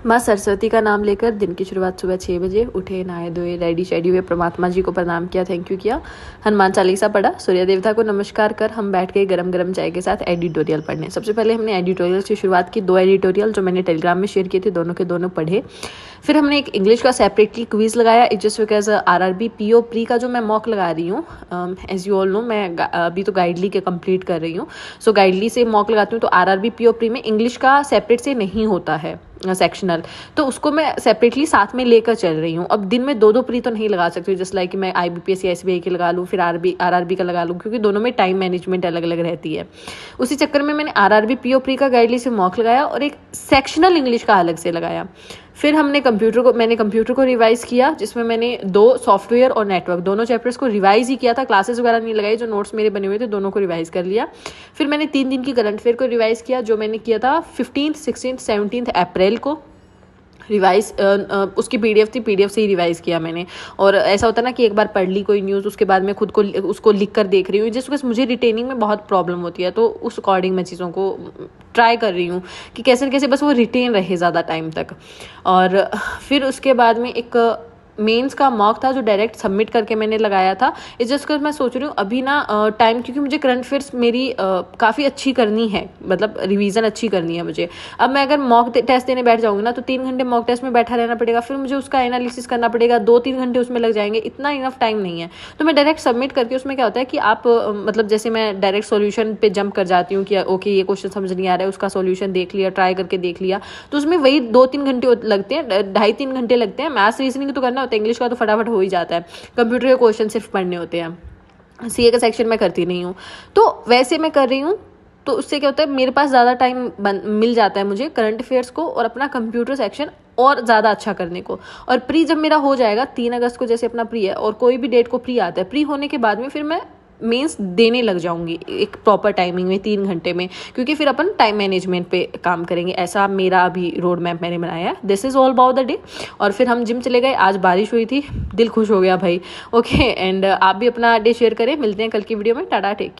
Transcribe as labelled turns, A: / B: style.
A: माँ सरस्वती का नाम लेकर दिन की शुरुआत सुबह 6 बजे उठे, नहाए धोए, रेडी शेडी हुए, परमात्मा जी को प्रणाम किया, थैंक यू किया, हनुमान चालीसा पढ़ा, सूर्य देवता को नमस्कार कर हम बैठ गए गरम गरम चाय के साथ एडिटोरियल पढ़ने। सबसे पहले हमने एडिटोरियल से शुरुआत की। 2 एडिटोरियल जो मैंने टेलीग्राम में शेयर किए थे, दोनों के दोनों पढ़े। फिर हमने एक इंग्लिश का सेपरेटली क्विज लगाया, just because RRB PO pre का जो मैं मॉक लगा रही हूँ, एज यू ऑल नो मैं अभी तो गाइडली के कंप्लीट कर रही हूँ। सो गाइडली से मॉक लगाती हूँ, तो RRB PO प्री में इंग्लिश का सेपरेट से नहीं होता है सेक्शनल, तो उसको मैं सेपरेटली साथ में लेकर चल रही हूँ। अब दिन में 2 प्री तो नहीं लगा सकती, जस्ट लाइक मैं IBPS या SBI की लगा लूँ, फिर RRB का लगा लूँ, क्योंकि दोनों में टाइम मैनेजमेंट अलग अलग रहती है। उसी चक्कर में मैंने RRB PO प्री का गाइडली से मॉक लगाया और एक सेक्शनल इंग्लिश का अलग से लगाया। फिर मैंने कंप्यूटर को रिवाइज किया, जिसमें मैंने 2 सॉफ्टवेयर और नेटवर्क दोनों चैप्टर्स को रिवाइज ही किया था, क्लासेस वगैरह नहीं लगाई, जो नोट्स मेरे बने हुए थे दोनों को रिवाइज कर लिया। फिर मैंने 3 दिन की करंट अफेयर को रिवाइज किया, जो मैंने किया था 15, 16, 17 अप्रैल को रिवाइज। उसकी PDF थी, PDF से ही रिवाइज किया मैंने। और ऐसा होता है ना कि एक बार पढ़ ली कोई न्यूज़, उसके बाद मैं खुद को उसको लिख कर देख रही हूँ, जिसको मुझे रिटेनिंग में बहुत प्रॉब्लम होती है, तो उस अकॉर्डिंग मैं चीज़ों को ट्राई कर रही हूँ कि कैसे न कैसे बस वो रिटेन रहे ज़्यादा टाइम तक। और फिर उसके बाद में एक मेंस का मॉक था, जो डायरेक्ट सबमिट करके मैंने लगाया था। इस जस्ट कर मैं सोच रही हूँ अभी ना टाइम, क्योंकि मुझे करंट अफेयर्स मेरी काफ़ी अच्छी करनी है, मतलब रिवीजन अच्छी करनी है मुझे। अब मैं अगर मॉक टेस्ट देने बैठ जाऊँगी ना, तो 3 घंटे मॉक टेस्ट में बैठा रहना पड़ेगा, फिर मुझे उसका एनालिसिस करना पड़ेगा, 2-3 घंटे उसमें लग जाएंगे, इतना इनफ टाइम नहीं है। तो मैं डायरेक्ट सबमिट करके, उसमें क्या होता है कि आप मतलब जैसे मैं डायरेक्ट सोल्यूशन पे जंप कर जाती हूँ कि ओके ये क्वेश्चन समझ नहीं आ रहा है, उसका सोल्यूशन देख लिया, ट्राई करके देख लिया, तो उसमें वही 2-3 घंटे लगते हैं, 2.5-3 घंटे लगते हैं। मैथ्स रीजनिंग तो करना होता है, इंग्लिश का तो फटाफट हो ही जाता है, कंप्यूटर के क्वेश्चन सिर्फ पढ़ने होते हैं। CA का सेक्शन मैं करती नहीं हूँ, तो वैसे मैं कर रही हूँ। तो उससे क्या होता है, मेरे पास ज़्यादा टाइम मिल जाता है मुझे करंट अफेयर्स को और अपना कंप्यूटर सेक्शन और ज़्यादा अच्छा करने को। और प्री जब मेरा हो जाएगा 3 अगस्त को, जैसे अपना प्री है, और कोई भी डेट को प्री आता है, प्री होने के बाद में फिर मैं मेंस देने लग जाऊंगी एक प्रॉपर टाइमिंग में, 3 घंटे में, क्योंकि फिर अपन टाइम मैनेजमेंट पे काम करेंगे। ऐसा मेरा अभी रोड मैप मैंने बनाया है। This is all about the day. और फिर हम जिम चले गए, आज बारिश हुई थी, दिल खुश हो गया भाई। ओके, एंड आप भी अपना डे शेयर करें। मिलते हैं कल की वीडियो में। टाटा, टेक।